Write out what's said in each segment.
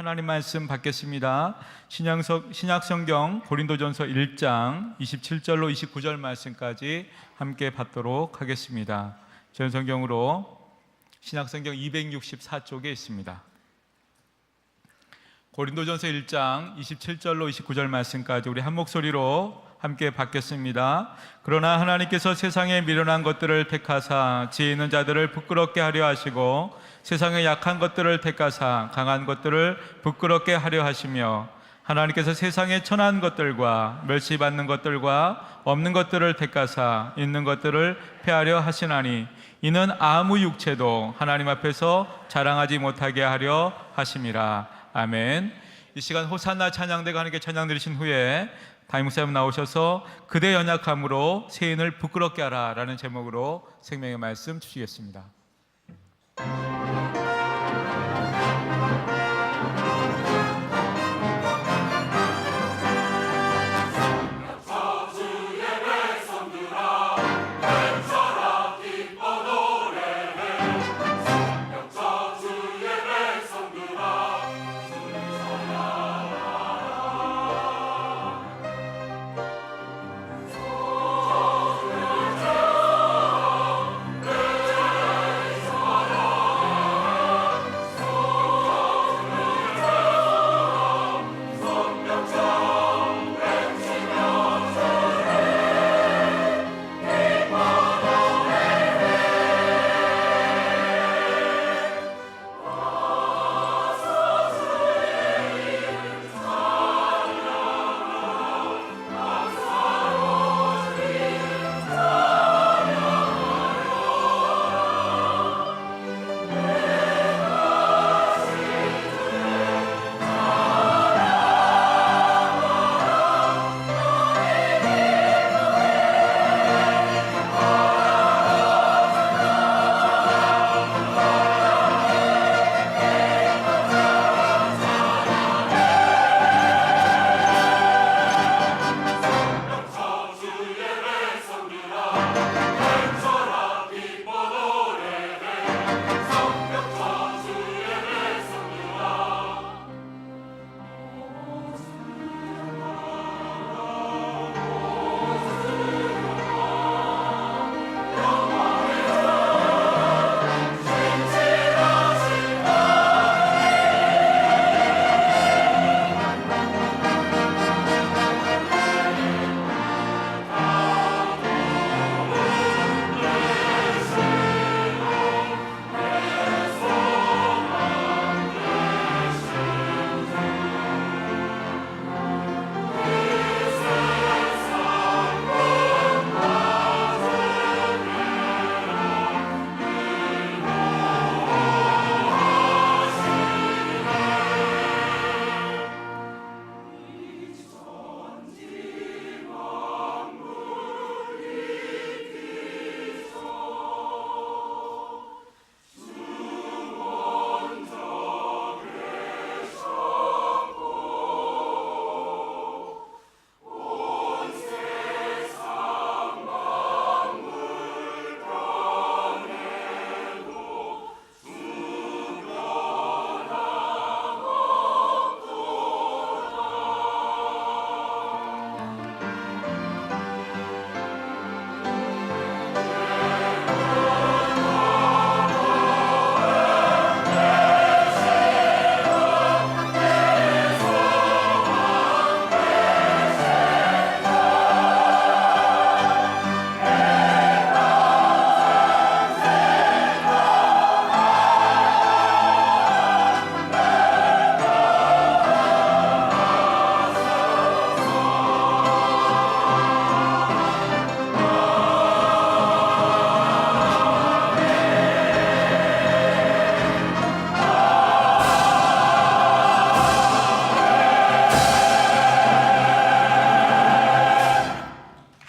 하나님 말씀 받겠습니다. 신약성경 고린도전서 1장 27절로 29절 말씀까지 함께 받도록 하겠습니다. 전성경으로 신약성경 264쪽에 있습니다. 고린도전서 1장 27절로 29절 말씀까지 우리 한 목소리로 함께 받겠습니다. 그러나 하나님께서 세상에 미련한 것들을 택하사 지혜 있는 자들을 부끄럽게 하려 하시고 세상의 약한 것들을 택하사 강한 것들을 부끄럽게 하려 하시며 하나님께서 세상의 천한 것들과 멸시받는 것들과 없는 것들을 택하사 있는 것들을 폐하려 하시나니 이는 아무 육체도 하나님 앞에서 자랑하지 못하게 하려 하심이라. 아멘. 이 시간 호산나 찬양대가 하나님께 찬양 드리신 후에 담임 목사님 나오셔서 그대 연약함으로 세인을 부끄럽게 하라 라는 제목으로 생명의 말씀 주시겠습니다.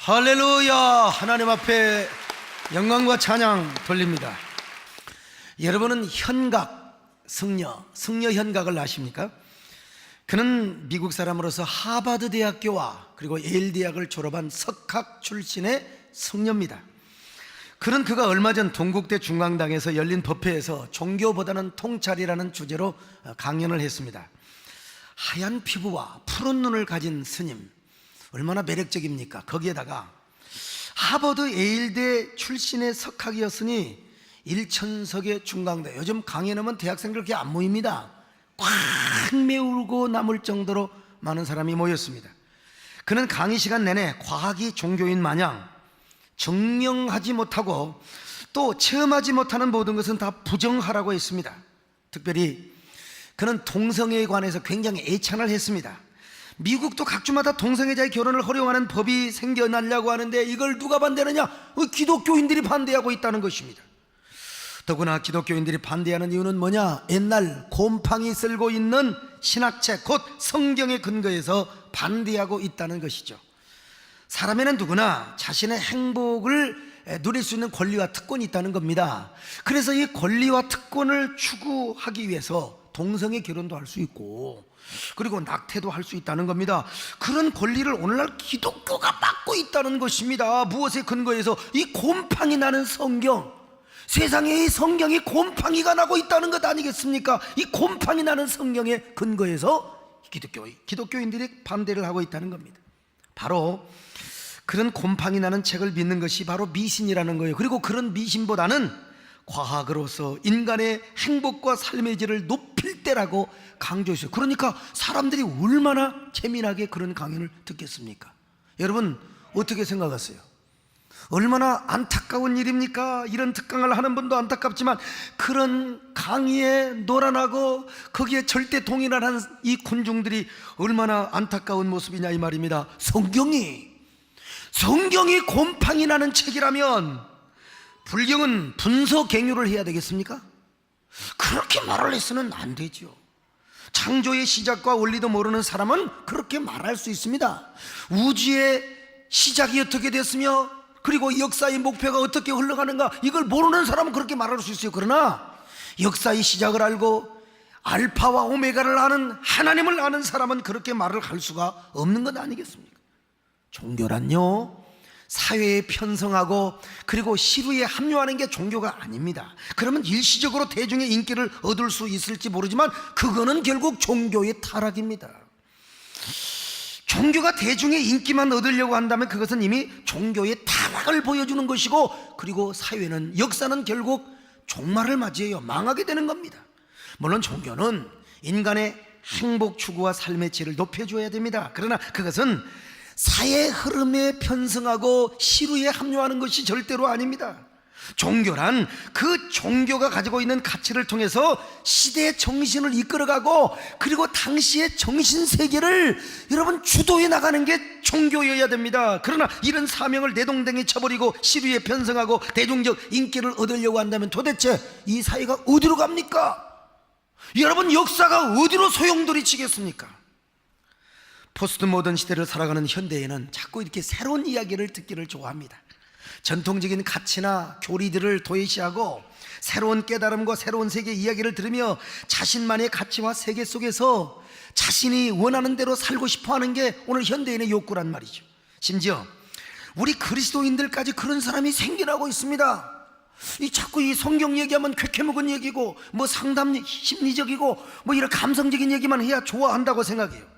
할렐루야. 하나님 앞에 영광과 찬양 돌립니다. 여러분은 현각, 승려 현각을 아십니까? 그는 미국 사람으로서 하버드 대학교와 그리고 예일 대학을 졸업한 석학 출신의 승려입니다. 그가 얼마 전 동국대 중앙당에서 열린 법회에서 종교보다는 통찰이라는 주제로 강연을 했습니다. 하얀 피부와 푸른 눈을 가진 스님, 얼마나 매력적입니까? 거기에다가 하버드 예일대 출신의 석학이었으니 일천석의 중강대, 요즘 강의 나면 대학생들 그렇게 안 모입니다. 꽉 메우고 남을 정도로 많은 사람이 모였습니다. 그는 강의 시간 내내 과학이 종교인 마냥 증명하지 못하고 또 체험하지 못하는 모든 것은 다 부정하라고 했습니다. 특별히 그는 동성애에 관해서 굉장히 애찬을 했습니다. 미국도 각 주마다 동성애자의 결혼을 허용하는 법이 생겨나려고 하는데 이걸 누가 반대하느냐? 기독교인들이 반대하고 있다는 것입니다. 더구나 기독교인들이 반대하는 이유는 뭐냐? 옛날 곰팡이 쓸고 있는 신학책, 곧 성경에 근거해서 반대하고 있다는 것이죠. 사람에는 누구나 자신의 행복을 누릴 수 있는 권리와 특권이 있다는 겁니다. 그래서 이 권리와 특권을 추구하기 위해서 동성애 결혼도 할 수 있고, 그리고 낙태도 할 수 있다는 겁니다. 그런 권리를 오늘날 기독교가 받고 있다는 것입니다. 무엇에 근거해서? 이 곰팡이 나는 성경, 세상에 이 성경이 곰팡이가 나고 있다는 것 아니겠습니까? 이 곰팡이 나는 성경에 근거해서 기독교인들이 반대를 하고 있다는 겁니다. 바로 그런 곰팡이 나는 책을 믿는 것이 바로 미신이라는 거예요. 그리고 그런 미신보다는 과학으로서 인간의 행복과 삶의 질을 높일 때라고 강조했어요. 그러니까 사람들이 얼마나 재미나게 그런 강연을 듣겠습니까? 여러분 어떻게 생각하세요? 얼마나 안타까운 일입니까? 이런 특강을 하는 분도 안타깝지만 그런 강의에 노란하고 거기에 절대 동의하는 이 군중들이 얼마나 안타까운 모습이냐 이 말입니다. 성경이 곰팡이 나는 책이라면 불경은 분서갱유를 해야 되겠습니까? 그렇게 말을 해서는 안 되죠. 창조의 시작과 원리도 모르는 사람은 그렇게 말할 수 있습니다. 우주의 시작이 어떻게 됐으며 그리고 역사의 목표가 어떻게 흘러가는가, 이걸 모르는 사람은 그렇게 말할 수 있어요. 그러나 역사의 시작을 알고 알파와 오메가를 아는 하나님을 아는 사람은 그렇게 말을 할 수가 없는 것 아니겠습니까? 종교란요, 사회에 편성하고 그리고 시루에 합류하는 게 종교가 아닙니다. 그러면 일시적으로 대중의 인기를 얻을 수 있을지 모르지만 그거는 결국 종교의 타락입니다. 종교가 대중의 인기만 얻으려고 한다면 그것은 이미 종교의 타락을 보여주는 것이고, 그리고 사회는, 역사는 결국 종말을 맞이해요. 망하게 되는 겁니다. 물론 종교는 인간의 행복 추구와 삶의 질을 높여줘야 됩니다. 그러나 그것은 사회 흐름에 편승하고 시루에 합류하는 것이 절대로 아닙니다. 종교란 그 종교가 가지고 있는 가치를 통해서 시대의 정신을 이끌어가고 그리고 당시의 정신세계를 여러분 주도해 나가는 게 종교여야 됩니다. 그러나 이런 사명을 내동댕이 쳐버리고 시류에 편성하고 대중적 인기를 얻으려고 한다면 도대체 이 사회가 어디로 갑니까? 여러분 역사가 어디로 소용돌이치겠습니까? 포스트 모던 시대를 살아가는 현대에는 자꾸 이렇게 새로운 이야기를 듣기를 좋아합니다. 전통적인 가치나 교리들을 도외시하고 새로운 깨달음과 새로운 세계 이야기를 들으며 자신만의 가치와 세계 속에서 자신이 원하는 대로 살고 싶어하는 게 오늘 현대인의 욕구란 말이죠. 심지어 우리 그리스도인들까지 그런 사람이 생겨나고 있습니다. 자꾸 이 성경 얘기하면 쾌쾌묵은 얘기고 뭐 상담 심리적이고 뭐 이런 감성적인 얘기만 해야 좋아한다고 생각해요.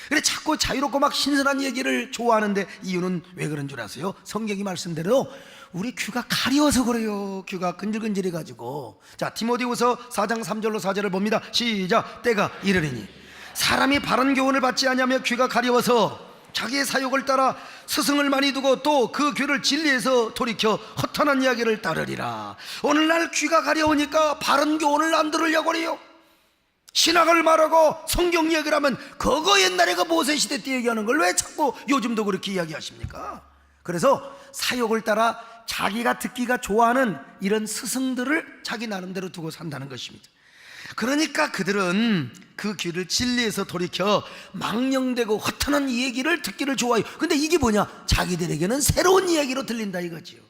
그래 자꾸 자유롭고 막 신선한 얘기를 좋아하는데 이유는 왜 그런 줄 아세요? 성경이 말씀대로 우리 귀가 가려워서 그래요. 귀가 근질근질해 가지고. 자, 디모데후서 4장 3절로 4절을 봅니다. 시작. 때가 이르리니 사람이 바른 교훈을 받지 아니하며 귀가 가려워서 자기의 사욕을 따라 스승을 많이 두고 또 그 귀를 진리에서 돌이켜 허탄한 이야기를 따르리라. 오늘날 귀가 가려우니까 바른 교훈을 안 들으려고 그래요. 신학을 말하고 성경 이야기를 하면 그거 옛날에 그 모세시대 때 얘기하는 걸 왜 자꾸 요즘도 그렇게 이야기하십니까? 그래서 사욕을 따라 자기가 듣기가 좋아하는 이런 스승들을 자기 나름대로 두고 산다는 것입니다. 그러니까 그들은 그 귀를 진리에서 돌이켜 망령되고 허탄한 이 얘기를 듣기를 좋아해요. 근데 이게 뭐냐? 자기들에게는 새로운 이야기로 들린다 이거지요.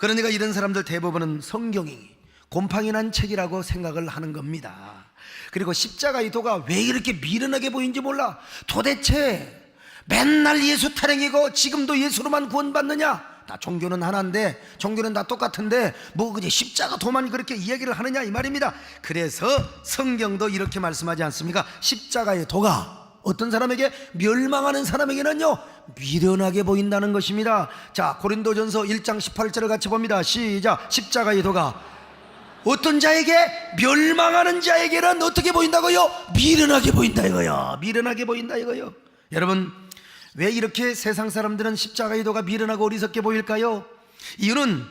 그러니까 이런 사람들 대부분은 성경이 곰팡이 난 책이라고 생각을 하는 겁니다. 그리고 십자가의 도가 왜 이렇게 미련하게 보이는지 몰라. 도대체 맨날 예수 타령이고 지금도 예수로만 구원받느냐? 다 종교는 하나인데, 종교는 다 똑같은데 뭐 그지 십자가 도만 그렇게 이야기를 하느냐 이 말입니다. 그래서 성경도 이렇게 말씀하지 않습니까? 십자가의 도가 어떤 사람에게, 멸망하는 사람에게는요 미련하게 보인다는 것입니다. 자, 고린도전서 1장 18절을 같이 봅니다. 시작. 십자가의 도가 어떤 자에게, 멸망하는 자에게는 어떻게 보인다고요? 미련하게 보인다 이거요. 미련하게 보인다 이거요. 여러분, 왜 이렇게 세상 사람들은 십자가의 도가 미련하고 어리석게 보일까요? 이유는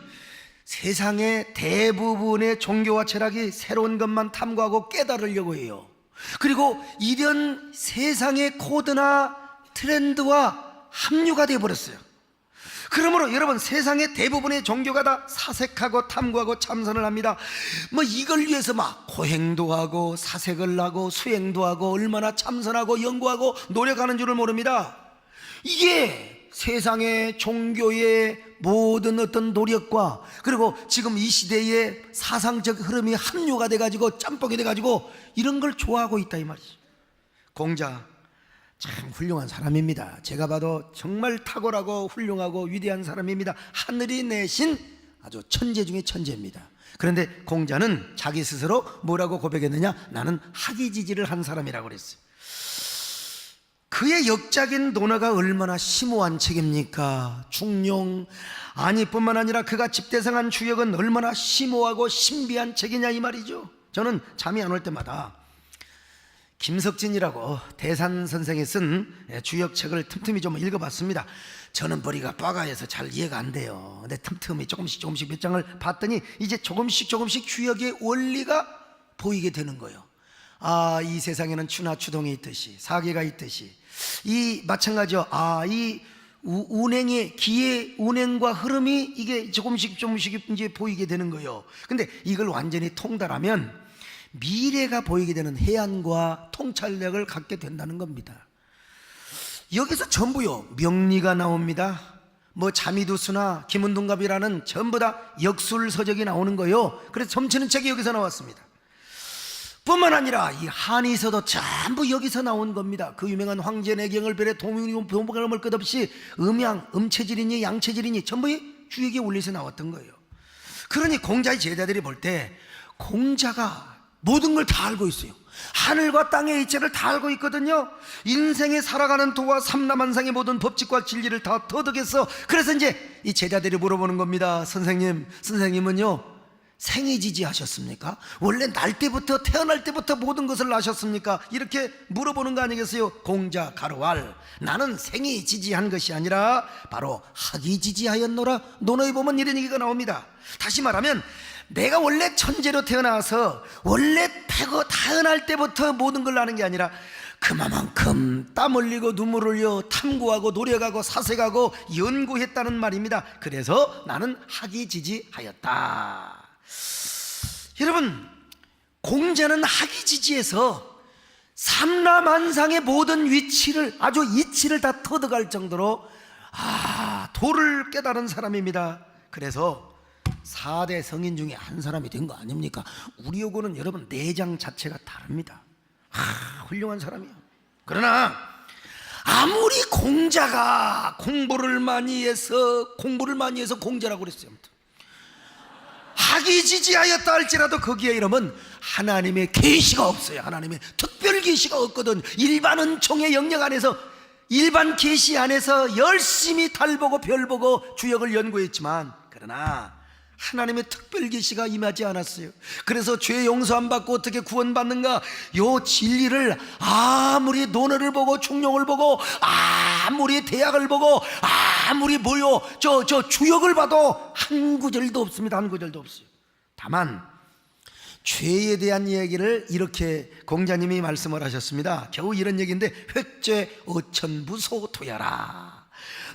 세상의 대부분의 종교와 철학이 새로운 것만 탐구하고 깨달으려고 해요. 그리고 이런 세상의 코드나 트렌드와 합류가 되어버렸어요. 그러므로 여러분, 세상의 대부분의 종교가 다 사색하고 탐구하고 참선을 합니다. 뭐 이걸 위해서 막 고행도 하고 사색을 하고 수행도 하고 얼마나 참선하고 연구하고 노력하는 줄을 모릅니다. 이게 세상의 종교의 모든 어떤 노력과, 그리고 지금 이 시대의 사상적 흐름이 합류가 돼가지고 짬뽕이 돼가지고 이런 걸 좋아하고 있다 이 말이죠. 공자 참 훌륭한 사람입니다. 제가 봐도 정말 탁월하고 훌륭하고 위대한 사람입니다. 하늘이 내신 아주 천재 중에 천재입니다. 그런데 공자는 자기 스스로 뭐라고 고백했느냐? 나는 학이지지를 한 사람이라고 그랬어요. 그의 역작인 논어가 얼마나 심오한 책입니까? 중용, 아니 뿐만 아니라 그가 집대성한 주역은 얼마나 심오하고 신비한 책이냐 이 말이죠. 저는 잠이 안 올 때마다 김석진이라고 대산 선생이 쓴 주역책을 틈틈이 좀 읽어봤습니다. 저는 머리가 빠가해서 잘 이해가 안 돼요. 근데 틈틈이 조금씩 몇 장을 봤더니 이제 조금씩 주역의 원리가 보이게 되는 거예요. 아, 이 세상에는 추나 추동이 있듯이, 사계가 있듯이, 이 마찬가지요. 아, 이 운행의 기의 운행과 흐름이 이게 조금씩 이제 보이게 되는 거예요. 근데 이걸 완전히 통달하면 미래가 보이게 되는 해안과 통찰력을 갖게 된다는 겁니다. 여기서 전부요 명리가 나옵니다. 뭐 자미두수나 김은동갑이라는 전부 다 역술서적이 나오는 거예요. 그래서 점치는 책이 여기서 나왔습니다. 뿐만 아니라 이 한의서도 전부 여기서 나온 겁니다. 그 유명한 황제내경을 별에 동물을 끝없이 음양, 음체질이니 양체질이니 전부 주역의 원리에서 나왔던 거예요. 그러니 공자의 제자들이 볼 때 공자가 모든 걸 다 알고 있어요. 하늘과 땅의 이치를 다 알고 있거든요. 인생에 살아가는 도와 삼라만상의 모든 법칙과 진리를 다 터득했어. 그래서 이제 이 제자들이 물어보는 겁니다. 선생님은요 생이지지 하셨습니까? 원래 태어날 때부터 모든 것을 아셨습니까? 이렇게 물어보는 거 아니겠어요? 공자 가로할 나는 생이지지한 것이 아니라 바로 학이지지하였노라. 논어에 보면 이런 얘기가 나옵니다. 다시 말하면 내가 원래 천재로 태어나서 원래 태어날 때부터 모든 걸 아는 게 아니라 그만큼 땀 흘리고 눈물 흘려 탐구하고 노력하고 사색하고 연구했다는 말입니다. 그래서 나는 학이지지하였다. 여러분, 공자는 학이지지에서 삼라만상의 모든 위치를, 아주 이치를 다 터득할 정도로 도를 깨달은 사람입니다. 그래서 4대 성인 중에 한 사람이 된 거 아닙니까? 우리하고는 여러분 내장 자체가 다릅니다. 훌륭한 사람이에요. 그러나 아무리 공자가 공부를 많이 해서 공자라고 그랬어요. 학이지지하였다 할지라도 거기에 이러면 하나님의 계시가 없어요. 하나님의 특별 계시가 없거든. 일반 은총의 영역 안에서, 일반 계시 안에서 열심히 달보고 별보고 주역을 연구했지만, 그러나 하나님의 특별 계시가 임하지 않았어요. 그래서 죄 용서 안 받고 어떻게 구원받는가? 요 진리를 아무리 논어를 보고 충용을 보고 아무리 대학을 보고 아무리 저 주역을 봐도 한 구절도 없습니다. 한 구절도 없어요. 다만 죄에 대한 얘기를 이렇게 공자님이 말씀을 하셨습니다. 겨우 이런 얘기인데 획죄 어천무소토야라.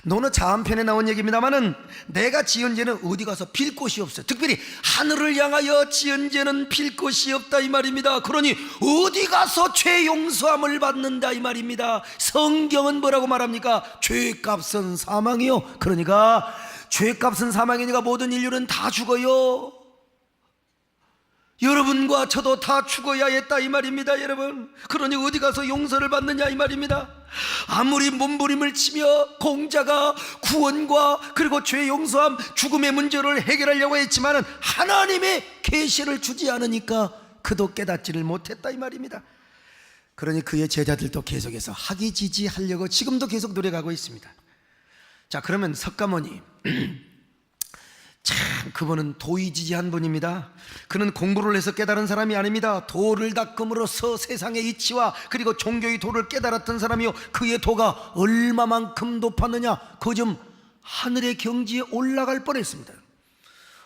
논어 자한편에 나온 얘기입니다만은 내가 지은 죄는 어디 가서 빌 곳이 없어요. 특별히 하늘을 향하여 지은 죄는 빌 곳이 없다 이 말입니다. 그러니 어디 가서 죄 용서함을 받는다 이 말입니다. 성경은 뭐라고 말합니까? 죄값은 사망이요. 그러니까 죄값은 사망이니까 모든 인류는 다 죽어요. 여러분과 저도 다 죽어야 했다 이 말입니다, 여러분. 그러니 어디 가서 용서를 받느냐 이 말입니다. 아무리 몸부림을 치며 공자가 구원과 그리고 죄 용서함, 죽음의 문제를 해결하려고 했지만 하나님의 계시를 주지 않으니까 그도 깨닫지를 못했다 이 말입니다. 그러니 그의 제자들도 계속해서 학이지지하려고 지금도 계속 노력하고 있습니다. 자, 그러면 석가모니 참 그분은 도의지지한 분입니다. 그는 공부를 해서 깨달은 사람이 아닙니다. 도를 닦음으로써 세상의 이치와 그리고 종교의 도를 깨달았던 사람이요, 그의 도가 얼마만큼 높았느냐, 그 좀 하늘의 경지에 올라갈 뻔했습니다.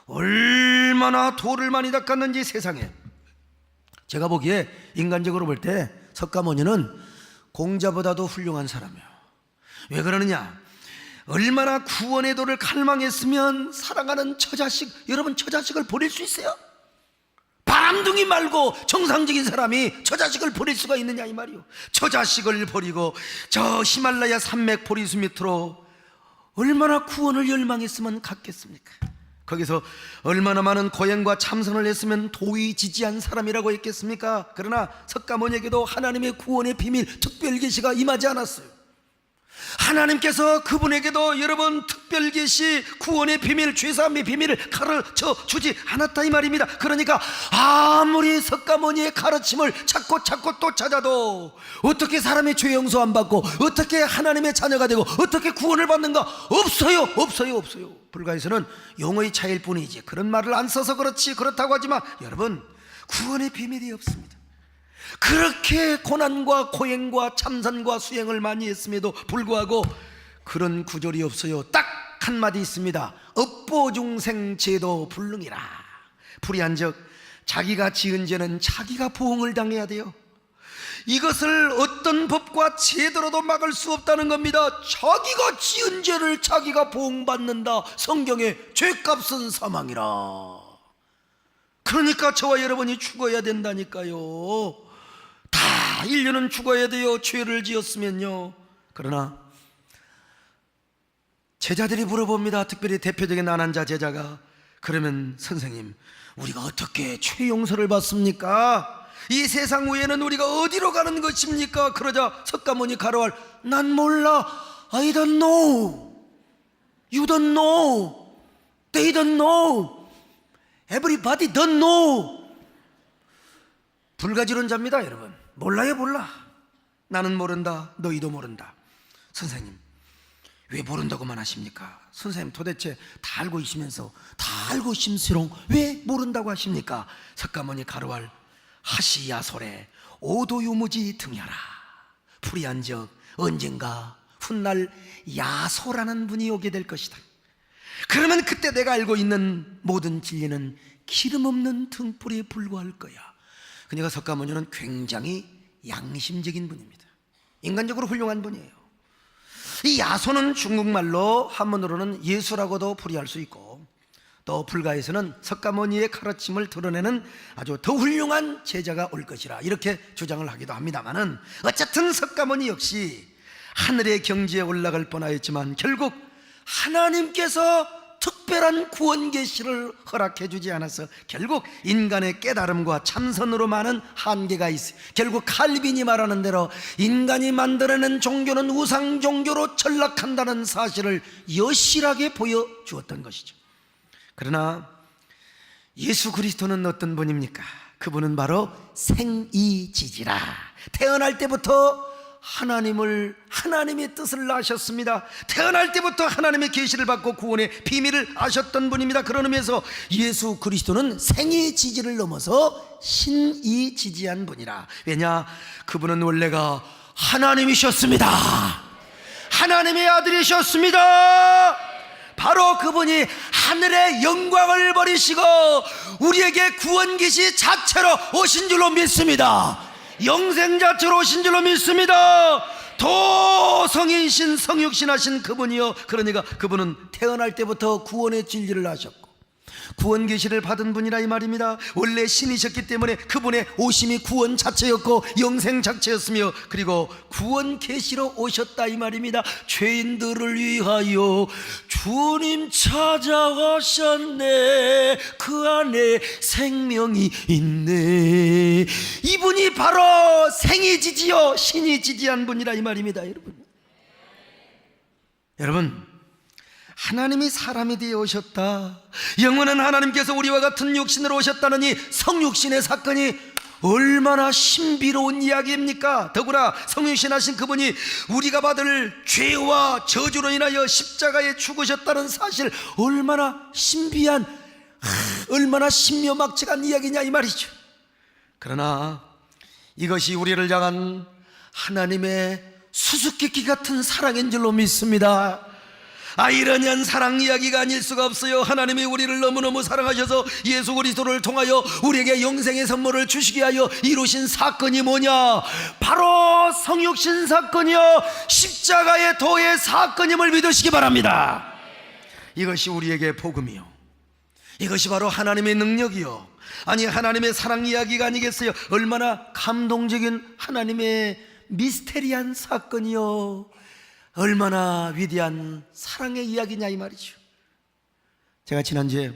얼마나 도를 많이 닦았는지 세상에. 제가 보기에 인간적으로 볼 때 석가모니는 공자보다도 훌륭한 사람이에요. 왜 그러느냐, 얼마나 구원의 도를 갈망했으면 사랑하는 처자식, 여러분 처자식을 버릴 수 있어요? 바람둥이 말고 정상적인 사람이 처자식을 버릴 수가 있느냐 이 말이요. 처자식을 버리고 저 히말라야 산맥 보리수 밑으로 얼마나 구원을 열망했으면 갔겠습니까? 거기서 얼마나 많은 고행과 참선을 했으면 도의지지한 사람이라고 했겠습니까? 그러나 석가모니에게도 하나님의 구원의 비밀, 특별 계시가 임하지 않았어요. 하나님께서 그분에게도 여러분 특별 계시, 구원의 비밀, 죄사함의 비밀을 가르쳐 주지 않았다 이 말입니다. 그러니까 아무리 석가모니의 가르침을 찾고 또 찾아도 어떻게 사람의 죄 용서 안 받고 어떻게 하나님의 자녀가 되고 어떻게 구원을 받는가? 없어요. 불가에서는 용어의 차이일 뿐이지 그런 말을 안 써서 그렇지, 그렇다고 하지만 여러분 구원의 비밀이 없습니다. 그렇게 고난과 고행과 참선과 수행을 많이 했음에도 불구하고 그런 구절이 없어요. 딱 한마디 있습니다. 업보중생 제도 불능이라. 불의한즉 자기가 지은 죄는 자기가 보응을 당해야 돼요. 이것을 어떤 법과 제도로도 막을 수 없다는 겁니다. 자기가 지은 죄를 자기가 보응받는다. 성경에 죄값은 사망이라. 그러니까 저와 여러분이 죽어야 된다니까요. 다 인류는 죽어야 돼요, 죄를 지었으면요. 그러나 제자들이 물어봅니다. 특별히 대표적인 난한자 제자가, 그러면 선생님 우리가 어떻게 죄 용서를 받습니까? 이 세상 후에는 우리가 어디로 가는 것입니까? 그러자 석가모니 가로할, 난 몰라. I don't know. You don't know. They don't know. Everybody don't know. 불가지론자입니다, 여러분. 몰라요, 몰라. 나는 모른다, 너희도 모른다. 선생님, 왜 모른다고만 하십니까? 선생님 도대체 다 알고 있으면서 다 알고 있음수록 왜 모른다고 하십니까? 석가모니 가로할, 하시야솔에 오도유무지 등야라. 불의한즉 언젠가 훗날 야소라는 분이 오게 될 것이다. 그러면 그때 내가 알고 있는 모든 진리는 기름 없는 등불에 불과할 거야. 그러니까 석가모니는 굉장히 양심적인 분입니다. 인간적으로 훌륭한 분이에요. 이 야소는 중국말로 한문으로는 예수라고도 풀이할 수 있고, 또 불가에서는 석가모니의 가르침을 드러내는 아주 더 훌륭한 제자가 올 것이라 이렇게 주장을 하기도 합니다만은, 어쨌든 석가모니 역시 하늘의 경지에 올라갈 뻔하였지만 결국 하나님께서 특별한 구원 계시를 허락해 주지 않아서 결국 인간의 깨달음과 참선으로만은 한계가 있어요. 결국 칼빈이 말하는 대로 인간이 만들어낸 종교는 우상 종교로 전락한다는 사실을 여실하게 보여주었던 것이죠. 그러나 예수 그리스도는 어떤 분입니까? 그분은 바로 생이지지라. 태어날 때부터 하나님의 뜻을 아셨습니다. 태어날 때부터 하나님의 계시를 받고 구원의 비밀을 아셨던 분입니다. 그런 의미에서 예수 그리스도는 생이지지를 넘어서 신이지지한 분이라. 왜냐? 그분은 원래가 하나님이셨습니다. 하나님의 아들이셨습니다. 바로 그분이 하늘의 영광을 버리시고 우리에게 구원 계시 자체로 오신 줄로 믿습니다. 영생 자체로 오신 줄로 믿습니다. 도성인신 성육신하신 그분이요, 그러니까 그분은 태어날 때부터 구원의 진리를 아셨고 구원 계시를 받은 분이라 이 말입니다. 원래 신이셨기 때문에 그분의 오심이 구원 자체였고 영생 자체였으며, 그리고 구원 계시로 오셨다 이 말입니다. 죄인들을 위하여 주님 찾아가셨네, 그 안에 생명이 있네. 이분이 바로 생이지지요 신이 지지한 분이라 이 말입니다. 여러분, 하나님이 사람이 되어 오셨다, 영원한 하나님께서 우리와 같은 육신으로 오셨다는 이 성육신의 사건이 얼마나 신비로운 이야기입니까? 더구나 성육신하신 그분이 우리가 받을 죄와 저주로 인하여 십자가에 죽으셨다는 사실, 얼마나 신비한, 얼마나 신묘막측한 이야기냐 이 말이죠. 그러나 이것이 우리를 향한 하나님의 수수께끼 같은 사랑인 줄로 믿습니다. 아이러니한 사랑 이야기가 아닐 수가 없어요. 하나님이 우리를 너무너무 사랑하셔서 예수 그리스도를 통하여 우리에게 영생의 선물을 주시게 하여 이루신 사건이 뭐냐? 바로 성육신 사건이요, 십자가의 도의 사건임을 믿으시기 바랍니다. 이것이 우리에게 복음이요, 이것이 바로 하나님의 능력이요, 아니 하나님의 사랑 이야기가 아니겠어요? 얼마나 감동적인 하나님의 미스테리한 사건이요, 얼마나 위대한 사랑의 이야기냐 이 말이죠. 제가 지난주에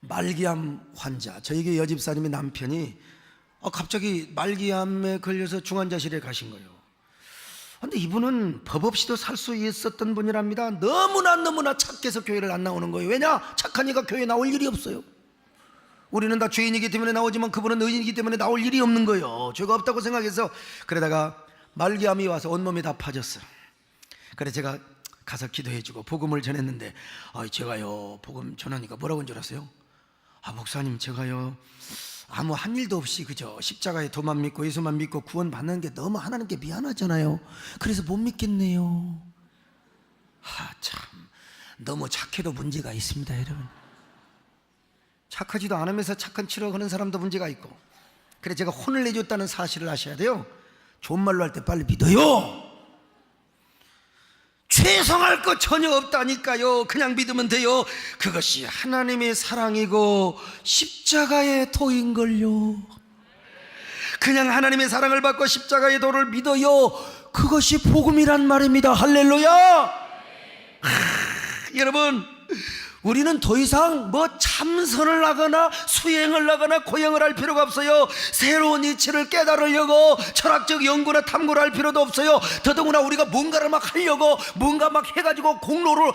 말기암 환자, 저에게 여집사님의 남편이 갑자기 말기암에 걸려서 중환자실에 가신 거예요. 그런데 이분은 법 없이도 살 수 있었던 분이랍니다. 너무나 착해서 교회를 안 나오는 거예요. 왜냐? 착하니까 교회에 나올 일이 없어요. 우리는 다 죄인이기 때문에 나오지만 그분은 의인이기 때문에 나올 일이 없는 거예요. 죄가 없다고 생각해서. 그러다가 말기암이 와서 온몸이 다 파졌어요. 그래서 제가 가서 기도해주고 복음을 전했는데, 제가요 복음 전하니까 뭐라고 한 줄 아세요? 목사님, 제가요 아무 한 일도 없이 그저 십자가의 도만 믿고 예수만 믿고 구원 받는 게 너무 하나님께 미안하잖아요. 그래서 못 믿겠네요. 참, 너무 착해도 문제가 있습니다, 여러분. 착하지도 않으면서 착한 척을 하는 사람도 문제가 있고. 그래서 제가 혼을 내줬다는 사실을 아셔야 돼요. 좋은 말로 할 때 빨리 믿어요. 죄송할 것 전혀 없다니까요. 그냥 믿으면 돼요. 그것이 하나님의 사랑이고 십자가의 도인걸요. 그냥 하나님의 사랑을 받고 십자가의 도를 믿어요. 그것이 복음이란 말입니다. 할렐루야. 여러분, 우리는 더 이상 참선을 하거나 수행을 하거나 고행을 할 필요가 없어요. 새로운 이치를 깨달으려고 철학적 연구나 탐구를 할 필요도 없어요. 더더구나 우리가 뭔가를 막 하려고 뭔가 막 해가지고 공로로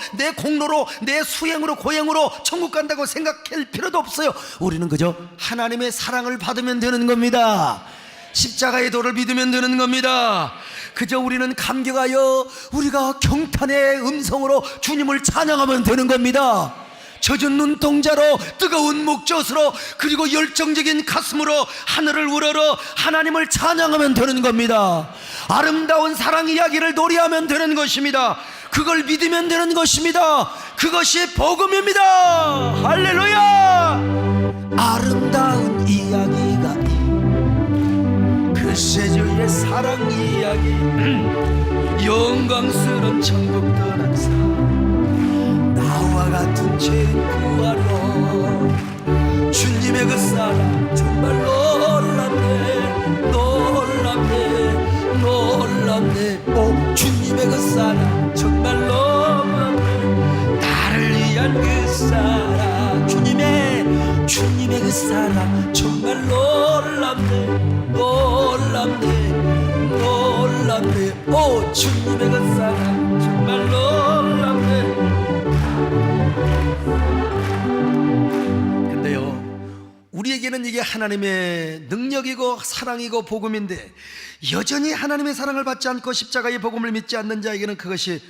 내 수행으로 고행으로 천국 간다고 생각할 필요도 없어요. 우리는 그저 하나님의 사랑을 받으면 되는 겁니다. 십자가의 도를 믿으면 되는 겁니다. 그저 우리는 감격하여 우리가 경탄의 음성으로 주님을 찬양하면 되는 겁니다. 젖은 눈동자로 뜨거운 목젖으로 그리고 열정적인 가슴으로 하늘을 우러러 하나님을 찬양하면 되는 겁니다. 아름다운 사랑 이야기를 노래하면 되는 것입니다. 그걸 믿으면 되는 것입니다. 그것이 복음입니다. 할렐루야. 아름다운 이야기가 글쎄주의 사랑 이야기, 영광스러운 천국 떠난 사람, 나와 같은 죄인 구하러 주님의 그 사랑 정말 놀랍네. 오, 주님의 그 사랑 정말 놀랍네. 나를 위한 그 사랑, 주님의 그 사랑 정말 놀랍네. 오, 주님의 그 사랑 정말 놀랍네. 근데요, 우리에게는 이게 하나님의 능력이고 사랑이고 복음인데, 여전히 하나님의 사랑을 받지 않고 십자가의 복음을 믿지 않는 자에게는 그것이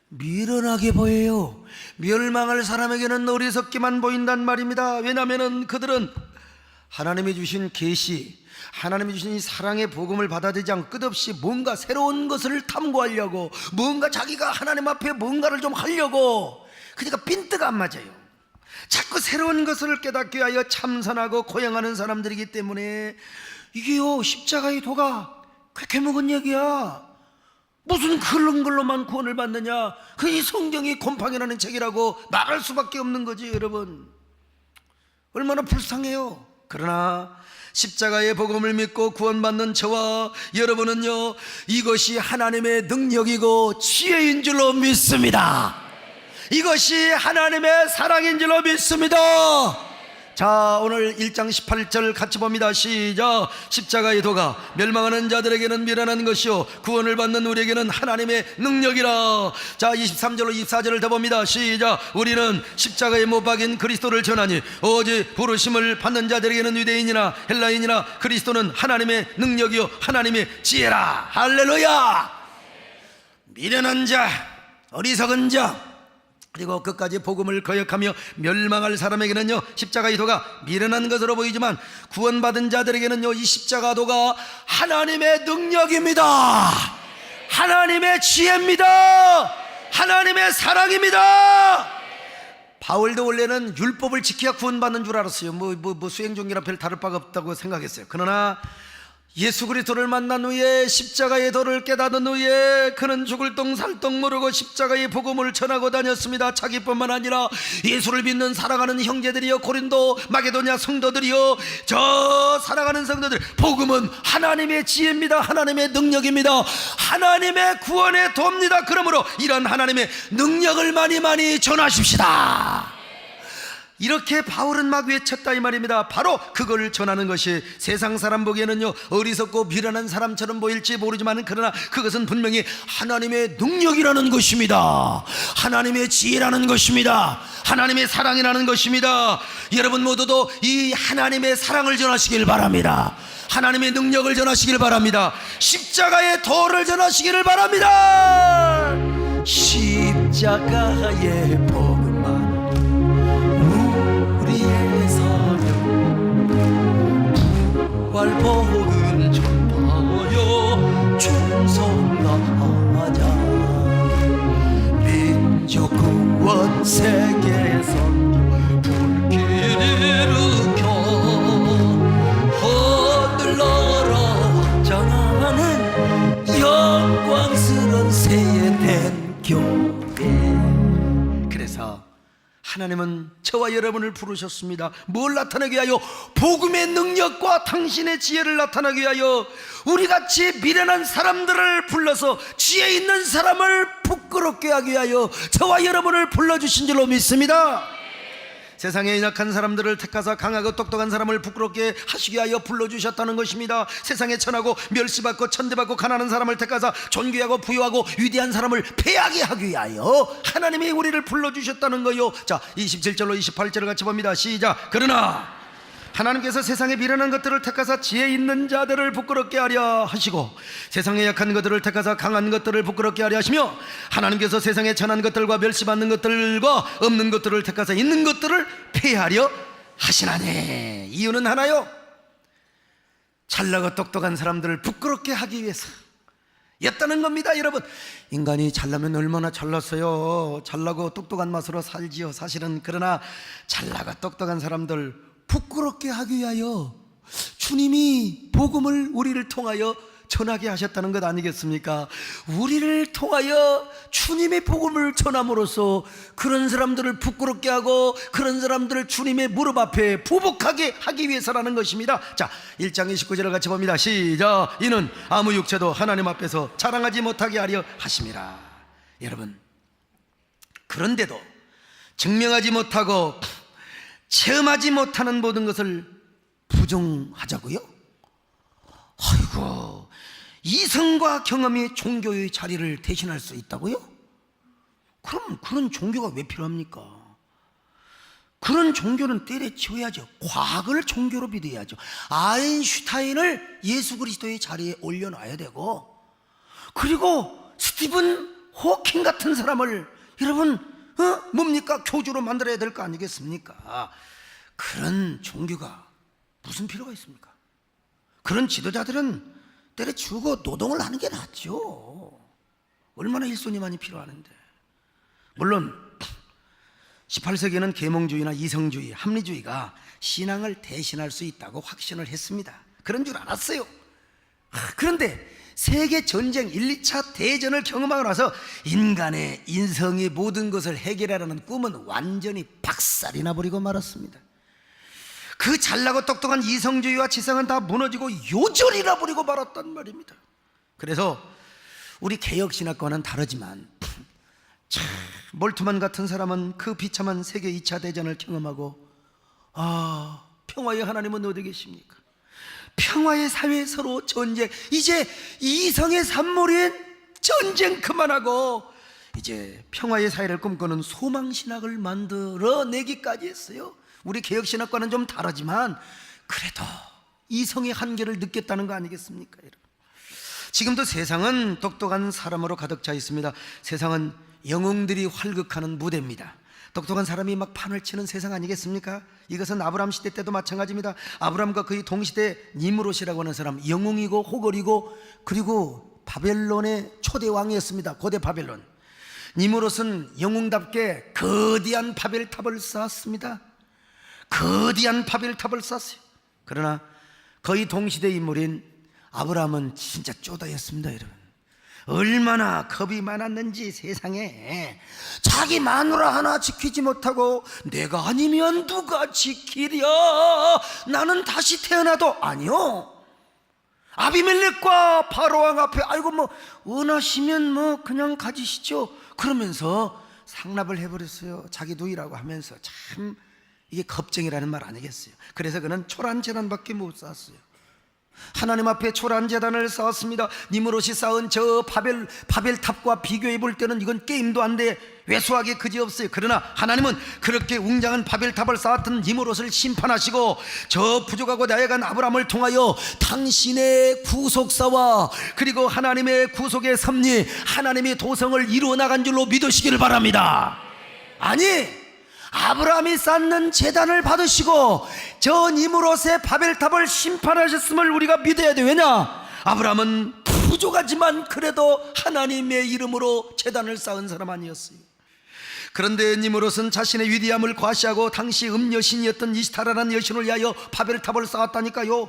미련하게 보여요. 멸망할 사람에게는 어리석기만 보인단 말입니다. 왜냐하면 그들은 하나님이 주신 계시, 하나님이 주신 이 사랑의 복음을 받아들이지 않고 끝없이 뭔가 새로운 것을 탐구하려고, 뭔가 자기가 하나님 앞에 뭔가를 좀 하려고, 그러니까 핀트가 안 맞아요. 자꾸 새로운 것을 깨닫기 위하여 참선하고 고행하는 사람들이기 때문에 이게요, 십자가의 도가 쾌쾌 먹은 얘기야. 무슨 그런 걸로만 구원을 받느냐? 그 이 성경이 곰팡이라는 책이라고 말할 수밖에 없는 거지. 여러분, 얼마나 불쌍해요. 그러나 십자가의 복음을 믿고 구원받는 저와 여러분은요, 이것이 하나님의 능력이고 지혜인 줄로 믿습니다. 이것이 하나님의 사랑인 줄로 믿습니다. 자, 오늘 1장 18절 같이 봅니다. 시작. 십자가의 도가 멸망하는 자들에게는 미련한 것이요 구원을 받는 우리에게는 하나님의 능력이라. 자, 23절로 24절을 더 봅니다. 시작. 우리는 십자가에 못 박인 그리스도를 전하니 오직 부르심을 받는 자들에게는 유대인이나 헬라인이나 그리스도는 하나님의 능력이요 하나님의 지혜라. 할렐루야. 미련한 자, 어리석은 자, 그리고 끝까지 복음을 거역하며 멸망할 사람에게는요, 십자가의 도가 미련한 것으로 보이지만 구원받은 자들에게는요, 이 십자가도가 하나님의 능력입니다. 하나님의 지혜입니다. 하나님의 사랑입니다. 바울도 원래는 율법을 지켜야 구원받는 줄 알았어요. 수행종이랑 별 다를 바가 없다고 생각했어요. 그러나 예수 그리스도를 만난 후에 십자가의 도를 깨닫은 후에 그는 죽을 똥 살 똥 모르고 십자가의 복음을 전하고 다녔습니다. 자기뿐만 아니라 예수를 믿는 사랑하는 형제들이요, 고린도 마게도냐 성도들이요, 저 사랑하는 성도들, 복음은 하나님의 지혜입니다. 하나님의 능력입니다. 하나님의 구원의 도입니다. 그러므로 이런 하나님의 능력을 많이 전하십시다. 이렇게 바울은 막 외쳤다 이 말입니다. 바로 그걸 전하는 것이 세상 사람 보기에는요, 어리석고 미련한 사람처럼 보일지 모르지만 그러나 그것은 분명히 하나님의 능력이라는 것입니다. 하나님의 지혜라는 것입니다. 하나님의 사랑이라는 것입니다. 여러분 모두도 이 하나님의 사랑을 전하시길 바랍니다. 하나님의 능력을 전하시길 바랍니다. 십자가의 도를 전하시기를 바랍니다. 십자가의 복음만 부활복을 전하여 충성하자. 민족 구원 세계 선교 불길 일으켜 하늘나라 장하는 영광스런 세된 교회. 그래서 하나님은 저와 여러분을 부르셨습니다. 뭘 나타내기 위하여? 복음의 능력과 당신의 지혜를 나타내기 위하여 우리같이 미련한 사람들을 불러서 지혜 있는 사람을 부끄럽게 하기 위하여 저와 여러분을 불러주신 줄로 믿습니다. 세상에 연약한 사람들을 택하사 강하고 똑똑한 사람을 부끄럽게 하시기 위하여 불러주셨다는 것입니다. 세상에 천하고 멸시받고 천대받고 가난한 사람을 택하사 존귀하고 부유하고 위대한 사람을 패하게 하기 위하여 하나님이 우리를 불러주셨다는 거요. 자, 27절로 28절을 같이 봅니다. 시작. 그러나 하나님께서 세상에 미련한 것들을 택하사 지혜 있는 자들을 부끄럽게 하려 하시고 세상에 약한 것들을 택하사 강한 것들을 부끄럽게 하려 하시며 하나님께서 세상에 천한 것들과 멸시받는 것들과 없는 것들을 택하사 있는 것들을 폐하려 하시나니. 이유는 하나요, 잘나고 똑똑한 사람들을 부끄럽게 하기 위해서 였다는 겁니다. 여러분, 인간이 잘나면 얼마나 잘났어요. 잘나고 똑똑한 맛으로 살지요 사실은. 그러나 잘나고 똑똑한 사람들 부끄럽게 하기 위하여 주님이 복음을 우리를 통하여 전하게 하셨다는 것 아니겠습니까? 우리를 통하여 주님의 복음을 전함으로써 그런 사람들을 부끄럽게 하고 그런 사람들을 주님의 무릎 앞에 부복하게 하기 위해서라는 것입니다. 자, 1장 29절을 같이 봅니다. 시작. 이는 아무 육체도 하나님 앞에서 자랑하지 못하게 하려 하심이라. 여러분, 그런데도 증명하지 못하고 체험하지 못하는 모든 것을 부정하자고요? 아이고, 이성과 경험이 종교의 자리를 대신할 수 있다고요? 그럼 그런 종교가 왜 필요합니까? 그런 종교는 때려치워야죠. 과학을 종교로 믿어야죠. 아인슈타인을 예수 그리스도의 자리에 올려놔야 되고, 그리고 스티븐 호킹 같은 사람을 여러분 뭡니까? 교주로 만들어야 될 거 아니겠습니까? 그런 종교가 무슨 필요가 있습니까? 그런 지도자들은 때려치우고 노동을 하는 게 낫죠. 얼마나 일손이 필요하는데. 물론 18세기에는 계몽주의나 이성주의, 합리주의가 신앙을 대신할 수 있다고 확신을 했습니다. 그런 줄 알았어요. 그런데 세계 전쟁 1, 2차 대전을 경험하고 나서 인간의 인성이 모든 것을 해결하려는 꿈은 완전히 박살이 나버리고 말았습니다. 그 잘나고 똑똑한 이성주의와 지성은 다 무너지고 요절이 나버리고 말았단 말입니다. 그래서 우리 개혁신학과는 다르지만 참 몰트만 같은 사람은 그 비참한 세계 2차 대전을 경험하고 평화의 하나님은 어디 계십니까? 평화의 사회 서로 전쟁, 이제 이성의 산물인 전쟁 그만하고 이제 평화의 사회를 꿈꾸는 소망신학을 만들어내기까지 했어요. 우리 개혁신학과는 좀 다르지만 그래도 이성의 한계를 느꼈다는 거 아니겠습니까, 여러분? 지금도 세상은 똑똑한 사람으로 가득 차 있습니다. 세상은 영웅들이 활극하는 무대입니다. 똑똑한 사람이 막 판을 치는 세상 아니겠습니까? 이것은 아브람 시대 때도 마찬가지입니다. 아브람과 그의 동시대 니므롯이라고 하는 사람, 영웅이고 호걸이고 그리고 바벨론의 초대 왕이었습니다. 고대 바벨론. 니므롯은 영웅답게 거대한 바벨탑을 쌓았습니다. 거대한 바벨탑을 쌓았어요. 그러나 거의 동시대 인물인 아브람은 진짜 쪼다였습니다, 여러분. 얼마나 겁이 많았는지 세상에 자기 마누라 하나 지키지 못하고 내가 아니면 누가 지키랴, 나는 다시 태어나도 아니요, 아비멜렉과 바로왕 앞에 아이고 뭐 원하시면 뭐 그냥 가지시죠 그러면서 상납을 해버렸어요. 자기 누이라고 하면서. 참 이게 겁쟁이라는 말 아니겠어요? 그래서 그는 초란 재단밖에 못 쌓았어요. 하나님 앞에 초란 재단을 쌓았습니다. 니므롯이 쌓은 저 바벨탑과 비교해 볼 때는 이건 게임도 안 돼, 왜소하게 그지없어요. 그러나 하나님은 그렇게 웅장한 바벨탑을 쌓았던 니므롯을 심판하시고 저 부족하고 나약한 아브람을 통하여 당신의 구속사와 그리고 하나님의 구속의 섭리, 하나님의 도성을 이루어 나간 줄로 믿으시기를 바랍니다. 아니, 아브라함이 쌓는 제단을 받으시고 저 니므롯의 바벨탑을 심판하셨음을 우리가 믿어야 돼. 왜냐? 아브라함은 부족하지만 그래도 하나님의 이름으로 제단을 쌓은 사람 아니었어요. 그런데 니므롯은 자신의 위대함을 과시하고 당시 음여신이었던 이시타라라는 여신을 위하여 바벨탑을 쌓았다니까요.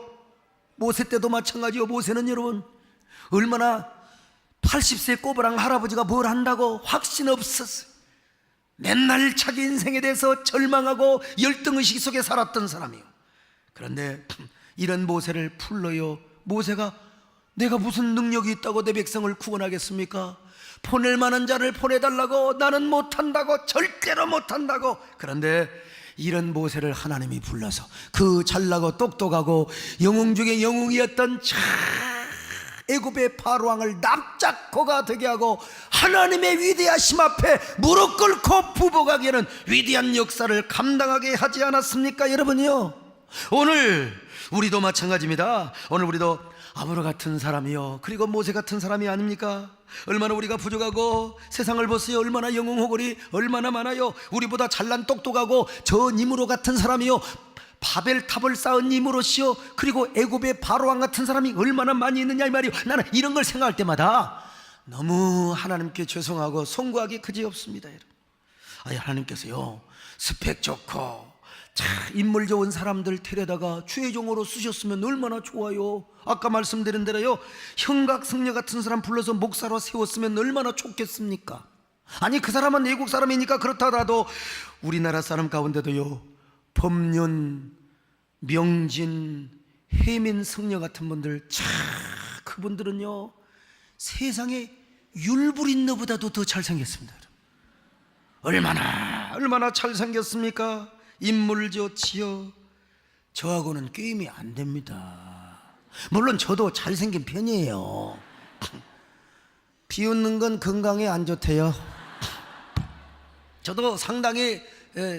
모세 때도 마찬가지요. 모세는 여러분 얼마나 80세 꼬부랑 할아버지가 뭘 한다고 확신 없었어요. 맨날 자기 인생에 대해서 절망하고 열등의식 속에 살았던 사람이에요. 그런데 이런 모세를 불러요. 모세가 내가 무슨 능력이 있다고 내 백성을 구원하겠습니까? 보낼 만한 자를 보내달라고, 나는 못한다고, 절대로 못한다고. 그런데 이런 모세를 하나님이 불러서 그 잘나고 똑똑하고 영웅 중에 영웅이었던 애굽의 바로왕을 납작고가 되게 하고 하나님의 위대하심 앞에 무릎 꿇고 부복하게 하는 위대한 역사를 감당하게 하지 않았습니까, 여러분이요? 오늘 우리도 마찬가지입니다. 오늘 우리도 아브라 같은 사람이요, 그리고 모세 같은 사람이 아닙니까? 얼마나 우리가 부족하고 세상을 보세요. 얼마나 영웅호걸이 얼마나 많아요. 우리보다 잘난 똑똑하고 저 니므롯 같은 사람이요, 바벨탑을 쌓은 니므롯이요, 그리고 애굽의 바로왕 같은 사람이 얼마나 많이 있느냐 이 말이요. 나는 이런 걸 생각할 때마다 너무 하나님께 죄송하고 송구하기 그지없습니다, 여러분. 하나님께서요 스펙 좋고 참 인물 좋은 사람들 데려다가 주의 종으로 쓰셨으면 얼마나 좋아요. 아까 말씀드린 대로요, 형각 승려 같은 사람 불러서 목사로 세웠으면 얼마나 좋겠습니까? 아니 그 사람은 외국 사람이니까 그렇다 하더라도 우리나라 사람 가운데도요, 법륜, 명진, 혜민 승려 같은 분들, 참 그분들은요 세상에 율부린 너보다도 더 잘생겼습니다. 얼마나 잘생겼습니까? 인물 좋지요. 저하고는 게임이 안 됩니다. 물론 저도 잘생긴 편이에요. 비웃는 건 건강에 안 좋대요. 저도 상당히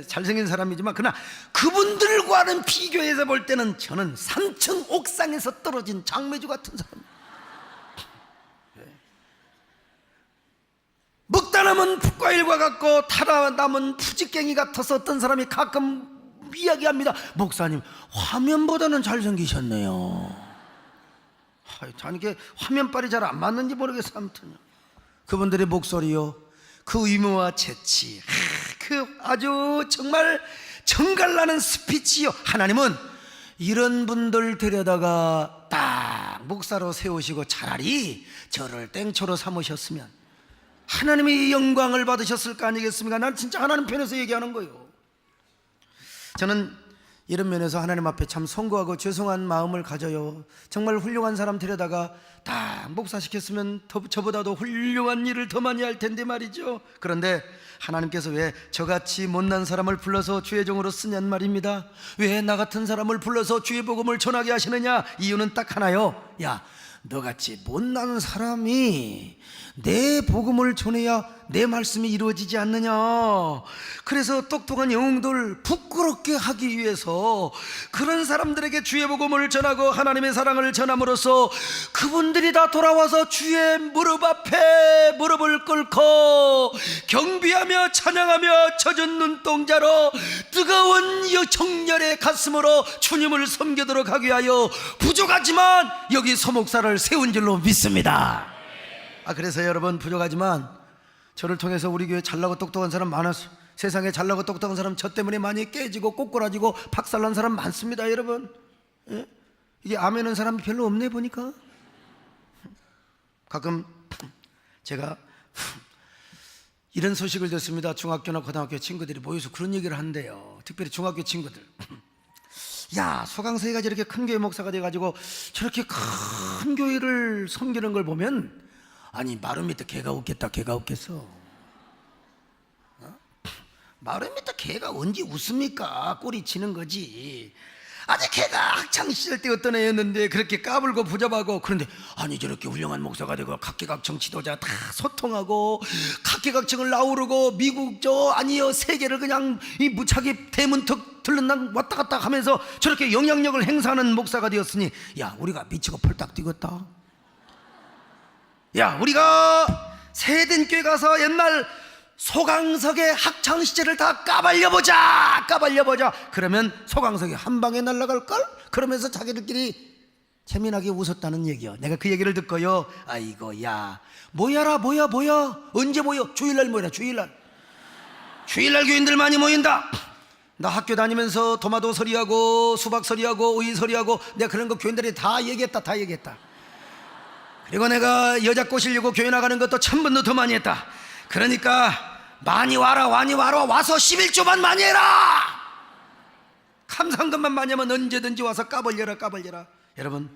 잘생긴 사람이지만 그러나 그분들과는 비교해서 볼 때는 저는 3층 옥상에서 떨어진 장매주 같은 사람. 먹다 남은 풋과일과 같고 타다 남은 푸지깽이 같아서 어떤 사람이 가끔 이야기합니다. 목사님 화면보다는 잘생기셨네요. 전 이게 화면빨이 잘 안 맞는지 모르겠어요. 아무튼 그분들의 목소리요, 그 유머와 재치, 그 아주 정말 정갈나는 스피치요. 하나님은 이런 분들 데려다가 딱 목사로 세우시고 차라리 저를 땡초로 삼으셨으면 하나님의 영광을 받으셨을 거 아니겠습니까? 난 진짜 하나님 편에서 얘기하는 거예요. 저는 이런 면에서 하나님 앞에 참 송구하고 죄송한 마음을 가져요. 정말 훌륭한 사람 데려다가 다 목사시켰으면 저보다도 훌륭한 일을 더 많이 할 텐데 말이죠. 그런데 하나님께서 왜 저같이 못난 사람을 불러서 주의 종으로 쓰냔 말입니다. 왜 나 같은 사람을 불러서 주의 복음을 전하게 하시느냐? 이유는 딱 하나요. 야, 너같이 못난 사람이 내 복음을 전해야 내 말씀이 이루어지지 않느냐. 그래서 똑똑한 영웅들 부끄럽게 하기 위해서 그런 사람들에게 주의 복음을 전하고 하나님의 사랑을 전함으로써 그분들이 다 돌아와서 주의 무릎 앞에 무릎을 꿇고 경비하며 찬양하며 젖은 눈동자로 뜨거운 정열의 가슴으로 주님을 섬기도록 하기 위하여 부족하지만 여기 소목사를 세운 줄로 믿습니다. 그래서 여러분, 부족하지만 저를 통해서 우리 교회 잘나고 똑똑한 사람 많았어요. 세상에 잘나고 똑똑한 사람 저 때문에 많이 깨지고 꼬꾸라지고 박살난 사람 많습니다. 여러분, 예? 이게 아멘은 사람이 별로 없네 보니까. 가끔 제가 이런 소식을 듣습니다. 중학교나 고등학교 친구들이 모여서 그런 얘기를 한대요. 특별히 중학교 친구들. 야, 소강서희가 저렇게 큰 교회 목사가 돼가지고 저렇게 큰 교회를 섬기는 걸 보면, 아니 마루 밑에 개가 웃겠다. 개가 웃겠어. 마루 밑에 개가 언제 웃습니까? 꼬리 치는 거지. 아니 개가 학창시절 때 어떤 애였는데 그렇게 까불고 부잡하고, 그런데 아니 저렇게 훌륭한 목사가 되고 각계각층 지도자 다 소통하고 각계각층을 아우르고 미국 아니요 세계를 그냥 이 무차기 대문턱 들른당 왔다 갔다 하면서 저렇게 영향력을 행사하는 목사가 되었으니, 야 우리가 미치고 펄딱 뛰겠다. 야 우리가 세den교회 가서 옛날 소강석의 학창시절을 다 까발려보자. 그러면 소강석이 한 방에 날아갈걸? 그러면서 자기들끼리 재미나게 웃었다는 얘기요. 내가 그 얘기를 듣고요, 아이고 야 모여라 모여. 언제 모여? 주일날 모여라. 주일날 교인들 많이 모인다. 나 학교 다니면서 도마도 서리하고 수박 서리하고 의이 서리하고 내가 그런 거 교인들이 다 얘기했다. 그리고 내가 여자 꼬시려고 교회 나가는 것도 1000번도 더 많이 했다. 그러니까 많이 와라. 와서 11조만 많이 해라. 감상금만 많이 하면 언제든지 와서 까벌려라. 여러분,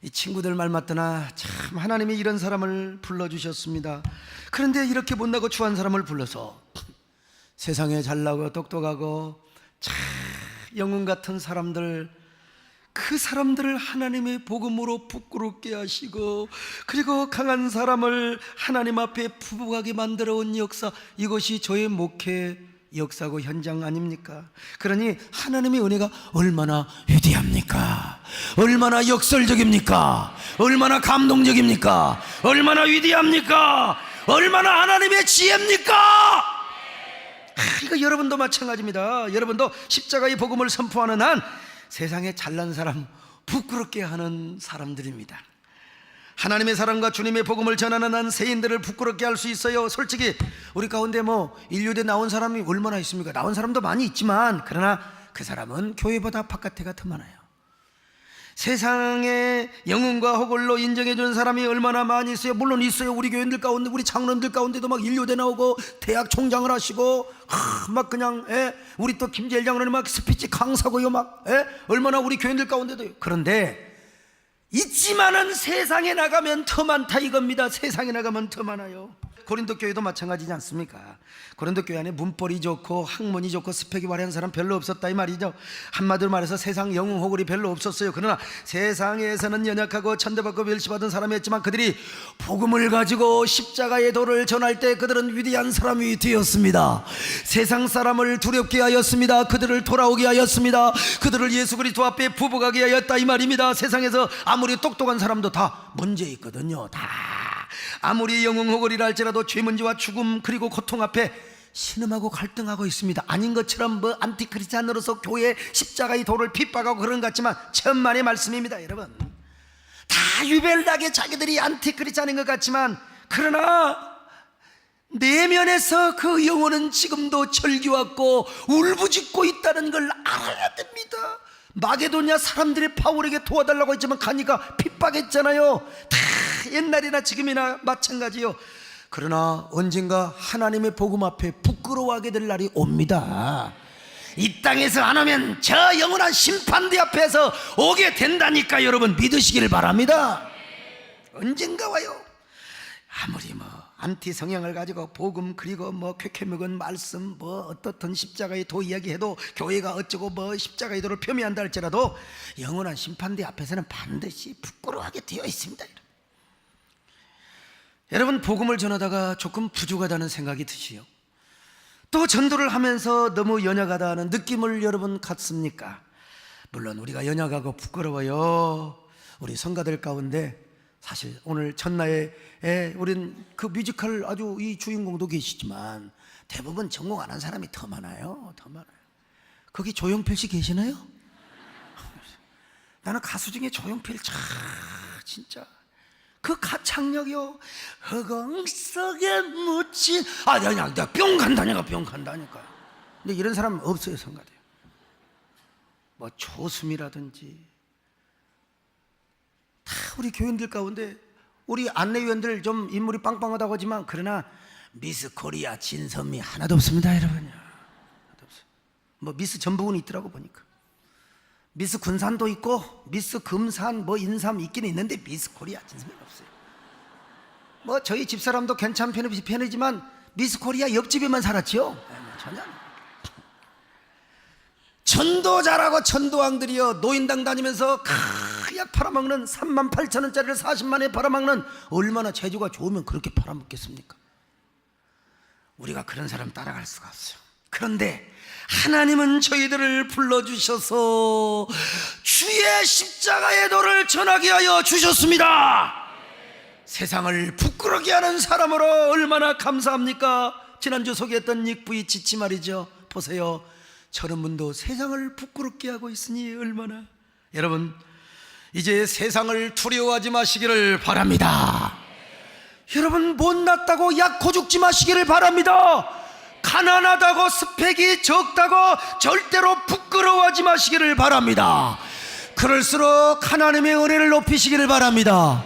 이 친구들 말 맞더나 참 하나님이 이런 사람을 불러주셨습니다. 그런데 이렇게 못나고 추한 사람을 불러서 세상에 잘나고 똑똑하고 참 영웅 같은 사람들, 그 사람들을 하나님의 복음으로 부끄럽게 하시고, 그리고 강한 사람을 하나님 앞에 부부하게 만들어 온 역사, 이것이 저의 목회 역사고 현장 아닙니까? 그러니 하나님의 은혜가 얼마나 위대합니까? 얼마나 역설적입니까? 얼마나 감동적입니까? 얼마나 위대합니까? 얼마나 하나님의 지혜입니까? 이거 여러분도 마찬가지입니다. 여러분도 십자가의 복음을 선포하는 한 세상에 잘난 사람 부끄럽게 하는 사람들입니다. 하나님의 사랑과 주님의 복음을 전하는 한 세인들을 부끄럽게 할 수 있어요. 솔직히 우리 가운데 인류대 나온 사람이 얼마나 있습니까? 나온 사람도 많이 있지만, 그러나 그 사람은 교회보다 바깥에가 더 많아요. 세상에 영웅과 호걸로 인정해 주는 사람이 얼마나 많이 있어요. 물론 있어요. 우리 교인들 가운데, 우리 장로님들 가운데도 막 인류대 나오고 대학 총장을 하시고 막 그냥 우리 또 김재일 장로님 막 스피치 강사고요. 막 얼마나 우리 교인들 가운데도. 그런데 있지만은 세상에 나가면 더 많다 이겁니다. 세상에 나가면 더 많아요. 고린도 교회도 마찬가지지 않습니까? 고린도 교회 안에 문벌이 좋고 학문이 좋고 스펙이 화려한 사람 별로 없었다 이 말이죠. 한마디로 말해서 세상 영웅 호걸이 별로 없었어요. 그러나 세상에서는 연약하고 천대받고 멸시받은 사람이었지만 그들이 복음을 가지고 십자가의 도를 전할 때 그들은 위대한 사람이 되었습니다. 세상 사람을 두렵게 하였습니다. 그들을 돌아오게 하였습니다. 그들을 예수 그리스도 앞에 부복하게 하였다 이 말입니다. 세상에서 아무리 똑똑한 사람도 다 문제 있거든요. 다 아무리 영웅호걸이라 할지라도 죄 문제와 죽음 그리고 고통 앞에 신음하고 갈등하고 있습니다. 아닌 것처럼 안티크리스찬으로서 교회 십자가의 도를 핍박하고 그런 것 같지만 천만의 말씀입니다. 여러분, 다 유별나게 자기들이 안티크리스찬인 것 같지만, 그러나 내면에서 그 영혼은 지금도 절규하고 울부짖고 있다는 걸 알아야 됩니다. 마게도냐 사람들이 바울에게 도와달라고 했지만 가니까 핍박했잖아요. 다 옛날이나 지금이나 마찬가지요. 그러나 언젠가 하나님의 복음 앞에 부끄러워하게 될 날이 옵니다. 이 땅에서 안 오면 저 영원한 심판대 앞에서 오게 된다니까 여러분 믿으시기를 바랍니다. 언젠가 와요. 아무리 안티 성향을 가지고 복음 그리고 쾌쾌묵은 말씀 어떻든 십자가의 도 이야기해도 교회가 어쩌고 십자가의 도를 폄훼한다 할지라도 영원한 심판대 앞에서는 반드시 부끄러워하게 되어 있습니다. 여러분 복음을 전하다가 조금 부족하다는 생각이 드시요? 또 전도를 하면서 너무 연약하다는 느낌을 여러분 갖습니까? 물론 우리가 연약하고 부끄러워요. 우리 성가들 가운데 사실 오늘 전나에 우린 그 뮤지컬 아주 이 주인공도 계시지만 대부분 전공 안 한 사람이 더 많아요. 더 많아요. 거기 조용필 씨 계시나요? 나는 가수 중에 조용필 진짜 그 가창력이요. 허공 속에 묻힌 내가 뿅 간다니까. 근데 이런 사람 없어요. 성가대 조수미라든지 다 우리 교인들 가운데 우리 안내위원들 좀 인물이 빵빵하다고 하지만 그러나 미스 코리아 진선미 하나도 없습니다. 여러분 하나도 없어요. 미스 전북은 있더라고 보니까. 미스 군산도 있고 미스 금산 인삼 있긴 있는데 미스 코리아 진선미는 없어요. 저희 집사람도 괜찮은 편이지만 미스 코리아 옆집에만 살았지요. 전혀 전도 잘하고 전도왕들이요 노인당 다니면서 약 팔아먹는 38,000원짜리를 40만에 팔아먹는 얼마나 재주가 좋으면 그렇게 팔아먹겠습니까? 우리가 그런 사람 따라갈 수가 없어요. 그런데 하나님은 저희들을 불러주셔서 주의 십자가의 도를 전하게 하여 주셨습니다. 세상을 부끄럽게 하는 사람으로 얼마나 감사합니까? 지난주 소개했던 닉부이 지치 말이죠. 보세요. 저런 분도 세상을 부끄럽게 하고 있으니 얼마나. 여러분 이제 세상을 두려워하지 마시기를 바랍니다. 여러분 못났다고 약고 죽지 마시기를 바랍니다. 가난하다고 스펙이 적다고 절대로 부끄러워하지 마시기를 바랍니다. 그럴수록 하나님의 은혜를 높이시기를 바랍니다.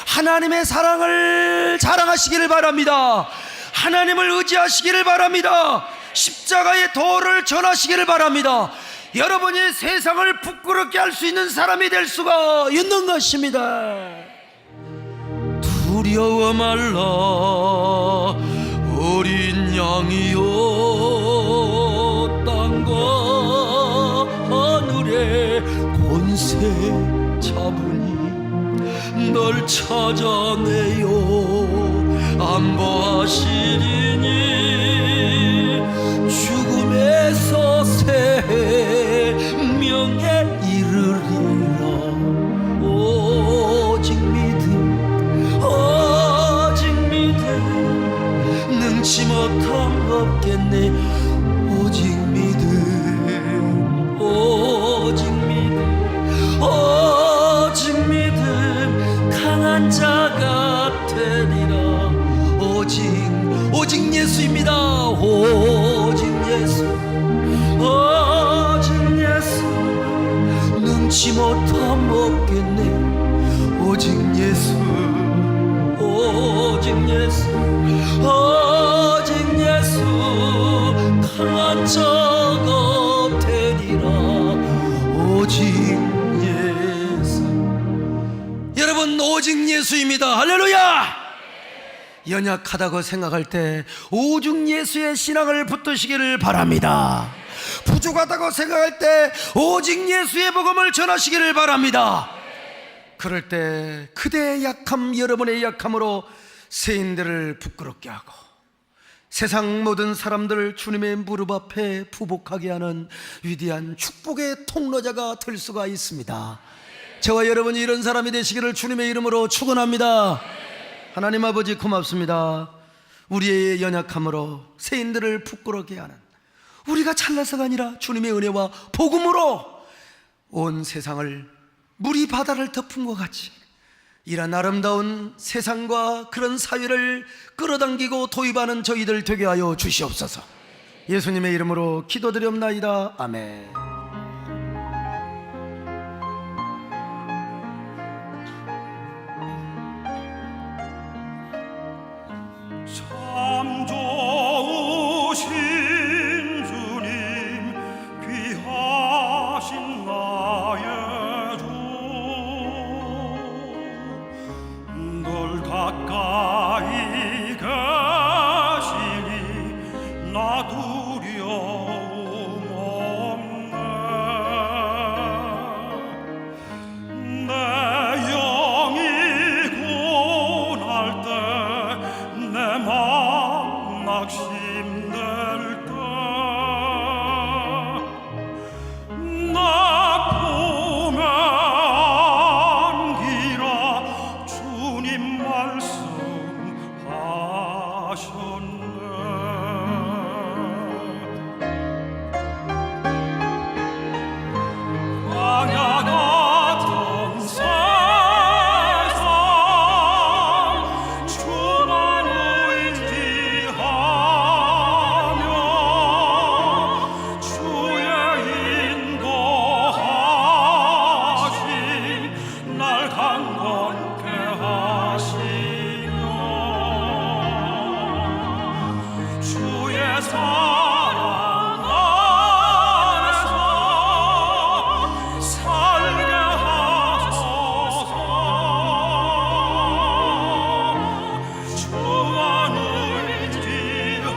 하나님의 사랑을 자랑하시기를 바랍니다. 하나님을 의지하시기를 바랍니다. 십자가의 도를 전하시기를 바랍니다. 여러분이 세상을 부끄럽게 할 수 있는 사람이 될 수가 있는 것입니다. 두려워 말라 어린 양이여 땅과 하늘의 권세 잡으니 널 찾아내요 안보하시리니 죽음에서 생명에 이르리라. 오직 믿음 능치 못함 없겠네. 오직 믿음 강한 자가 되리라. 오직 예수입니다. 오직 예수 능치 못함 없겠네. 오직 예수 강한 자가 되리라. 오직 예수. 여러분 오직 예수입니다. 할렐루야. 연약하다고 생각할 때 오직 예수의 신앙을 붙드시기를 바랍니다. 부족하다고 생각할 때 오직 예수의 복음을 전하시기를 바랍니다. 그럴 때 그대의 약함, 여러분의 약함으로 세인들을 부끄럽게 하고 세상 모든 사람들을 주님의 무릎 앞에 부복하게 하는 위대한 축복의 통로자가 될 수가 있습니다. 저와 여러분이 이런 사람이 되시기를 주님의 이름으로 축원합니다. 하나님 아버지 고맙습니다. 우리의 연약함으로 세인들을 부끄럽게 하는, 우리가 잘나서가 아니라 주님의 은혜와 복음으로 온 세상을 물이 바다를 덮은 것 같이 이런 아름다운 세상과 그런 사회를 끌어당기고 도입하는 저희들 되게 하여 주시옵소서. 예수님의 이름으로 기도드리옵나이다. 아멘. 힘들 때 나 보면 안기라 주님 말씀하셨네. 광야 같은 세상 주만 의지하며 주의 인도하심 날 강건케 하시며 주의 사랑 안에서 살게 하소서. 주만 의지하리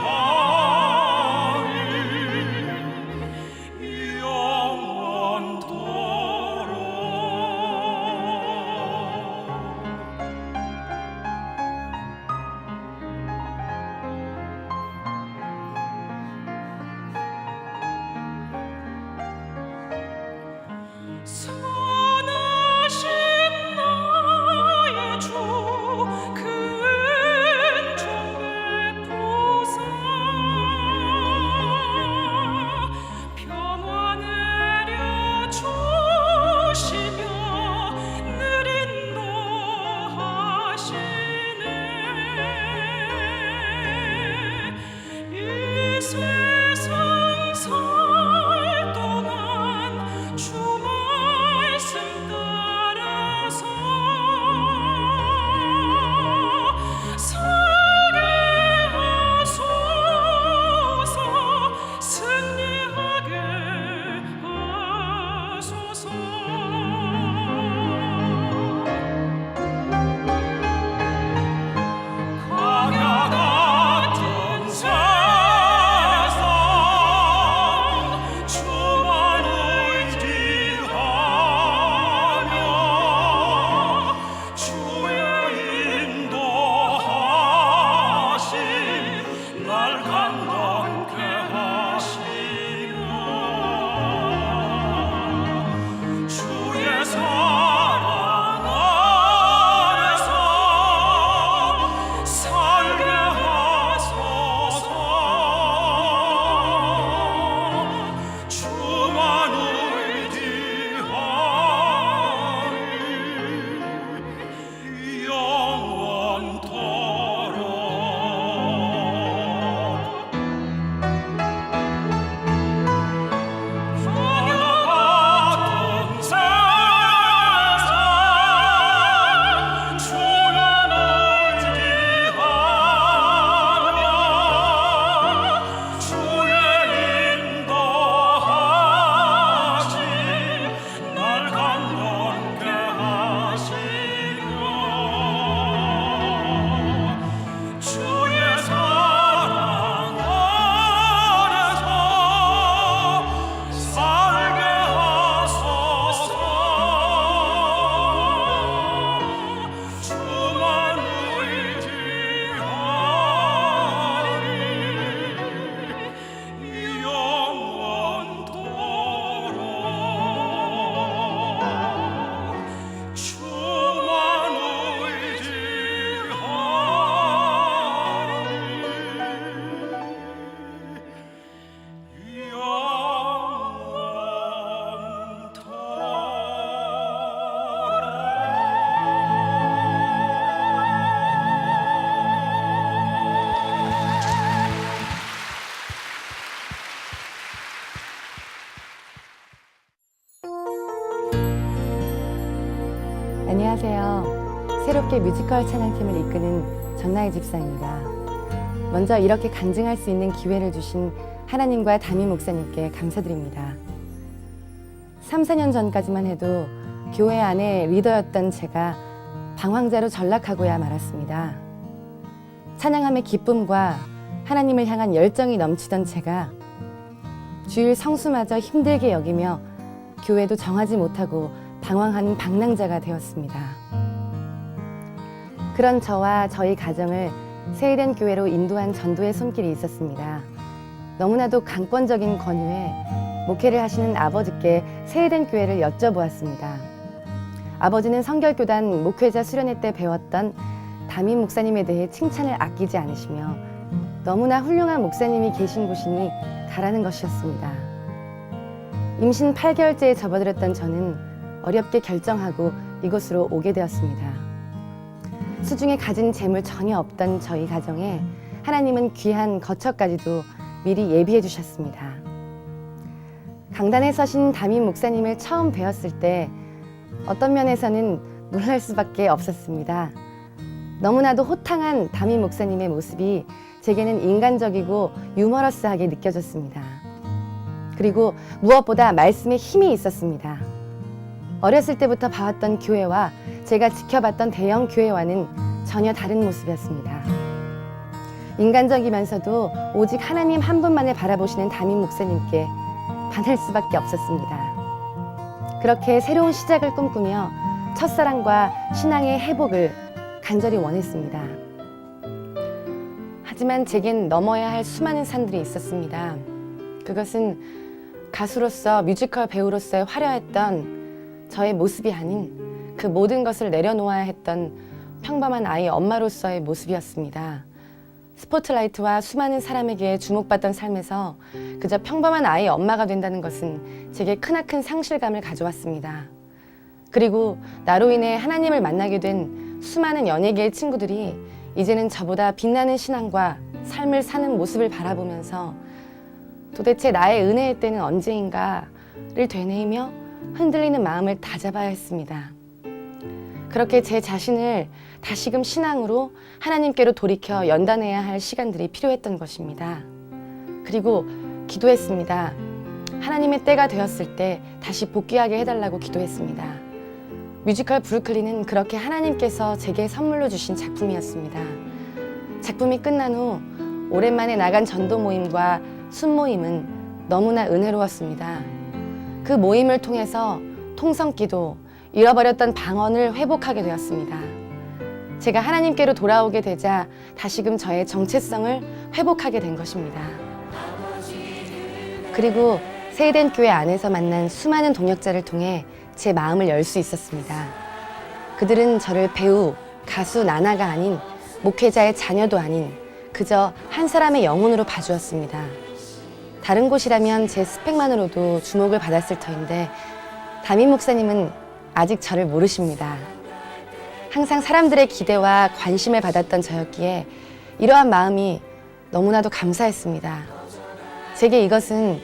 영원토록. 선하신 나의 주 큰 종 베푸사 평화 내려주시며 늘 인도하시네. 이 세상 살 동안 주 말씀 따라서 살게 하소서. 승리하게 하소서. 광야 같은 세상 주만 의지하며 주의 인도하심 날 강건케 하시며 주의 사랑 안에서 살게 하소서. 주만 의지하리 영원토록. 광야 같은 세상 주만 의지하며 주의 인도하심 날 강건케 하시며 주의 사랑 안에서 살게 하소서. 주만 의지하리 영원토록. 주만 의지하리 안녕하세요. 새롭게 뮤지컬 찬양팀을 이끄는 전나희 집사입니다. 먼저 이렇게 간증할 수 있는 기회를 주신 하나님과 담임 목사님께 감사드립니다. 3, 4년 전까지만 해도 교회 안에 리더였던 제가 방황자로 전락하고야 말았습니다. 찬양함의 기쁨과 하나님을 향한 열정이 넘치던 제가 주일 성수마저 힘들게 여기며 교회도 정하지 못하고 방황하는 방랑자가 되었습니다. 그런 저와 저희 가정을 세이덴 교회로 인도한 전도의 손길이 있었습니다. 너무나도 강권적인 권유에 목회를 하시는 아버지께 세이덴 교회를 여쭤보았습니다. 아버지는 성결교단 목회자 수련회 때 배웠던 담임 목사님에 대해 칭찬을 아끼지 않으시며 너무나 훌륭한 목사님이 계신 곳이니 가라는 것이었습니다. 임신 8개월째에 접어들었던 저는 어렵게 결정하고 이곳으로 오게 되었습니다. 수중에 가진 재물 전혀 없던 저희 가정에 하나님은 귀한 거처까지도 미리 예비해 주셨습니다. 강단에 서신 담임 목사님을 처음 뵈었을 때 어떤 면에서는 놀랄 수밖에 없었습니다. 너무나도 호탕한 담임 목사님의 모습이 제게는 인간적이고 유머러스하게 느껴졌습니다. 그리고 무엇보다 말씀에 힘이 있었습니다. 어렸을 때부터 봐왔던 교회와 제가 지켜봤던 대형 교회와는 전혀 다른 모습이었습니다. 인간적이면서도 오직 하나님 한 분만을 바라보시는 담임 목사님께 반할 수밖에 없었습니다. 그렇게 새로운 시작을 꿈꾸며 첫사랑과 신앙의 회복을 간절히 원했습니다. 하지만 제겐 넘어야 할 수많은 산들이 있었습니다. 그것은 가수로서 뮤지컬 배우로서의 화려했던 저의 모습이 아닌 그 모든 것을 내려놓아야 했던 평범한 아이 엄마로서의 모습이었습니다. 스포트라이트와 수많은 사람에게 주목받던 삶에서 그저 평범한 아이 엄마가 된다는 것은 제게 크나큰 상실감을 가져왔습니다. 그리고 나로 인해 하나님을 만나게 된 수많은 연예계의 친구들이 이제는 저보다 빛나는 신앙과 삶을 사는 모습을 바라보면서 도대체 나의 은혜의 때는 언제인가를 되뇌이며 흔들리는 마음을 다잡아야 했습니다. 그렇게 제 자신을 다시금 신앙으로 하나님께로 돌이켜 연단해야 할 시간들이 필요했던 것입니다. 그리고 기도했습니다. 하나님의 때가 되었을 때 다시 복귀하게 해달라고 기도했습니다. 뮤지컬 브루클린은 그렇게 하나님께서 제게 선물로 주신 작품이었습니다. 작품이 끝난 후 오랜만에 나간 전도 모임과 순모임은 너무나 은혜로웠습니다. 그 모임을 통해서 통성기도, 잃어버렸던 방언을 회복하게 되었습니다. 제가 하나님께로 돌아오게 되자 다시금 저의 정체성을 회복하게 된 것입니다. 그리고 세이덴 교회 안에서 만난 수많은 동역자를 통해 제 마음을 열 수 있었습니다. 그들은 저를 배우, 가수 나나가 아닌 목회자의 자녀도 아닌 그저 한 사람의 영혼으로 봐주었습니다. 다른 곳이라면 제 스펙만으로도 주목을 받았을 터인데 담임 목사님은 아직 저를 모르십니다. 항상 사람들의 기대와 관심을 받았던 저였기에 이러한 마음이 너무나도 감사했습니다. 제게 이것은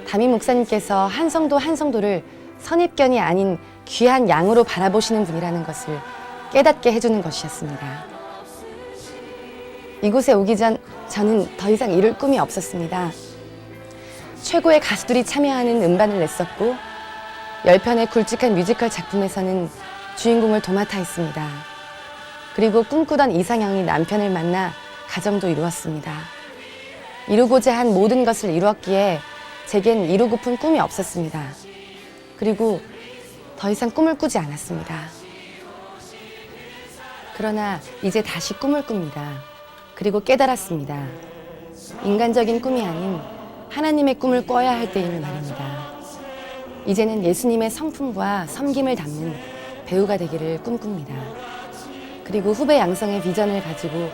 담임 목사님께서 한 성도 한 성도를 선입견이 아닌 귀한 양으로 바라보시는 분이라는 것을 깨닫게 해주는 것이었습니다. 이곳에 오기 전 저는 더 이상 이룰 꿈이 없었습니다. 최고의 가수들이 참여하는 음반을 냈었고 10편의 굵직한 뮤지컬 작품에서는 주인공을 도맡아 했습니다. 그리고 꿈꾸던 이상형이 남편을 만나 가정도 이루었습니다. 이루고자 한 모든 것을 이루었기에 제겐 이루고픈 꿈이 없었습니다. 그리고 더 이상 꿈을 꾸지 않았습니다. 그러나 이제 다시 꿈을 꿉니다. 그리고 깨달았습니다. 인간적인 꿈이 아닌 하나님의 꿈을 꿔야 할 때임을 말입니다. 이제는 예수님의 성품과 섬김을 담는 배우가 되기를 꿈꿉니다. 그리고 후배 양성의 비전을 가지고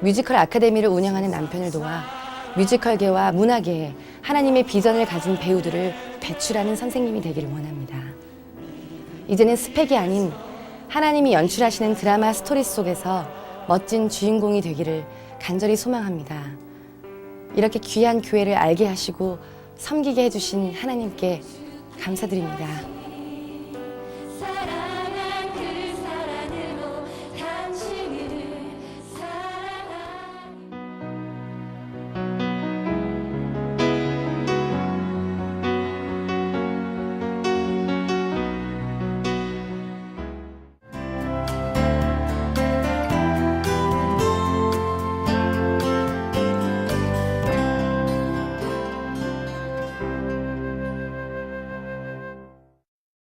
뮤지컬 아카데미를 운영하는 남편을 도와 뮤지컬계와 문화계에 하나님의 비전을 가진 배우들을 배출하는 선생님이 되기를 원합니다. 이제는 스펙이 아닌 하나님이 연출하시는 드라마 스토리 속에서 멋진 주인공이 되기를 간절히 소망합니다. 이렇게 귀한 교회를 알게 하시고 섬기게 해주신 하나님께 감사드립니다.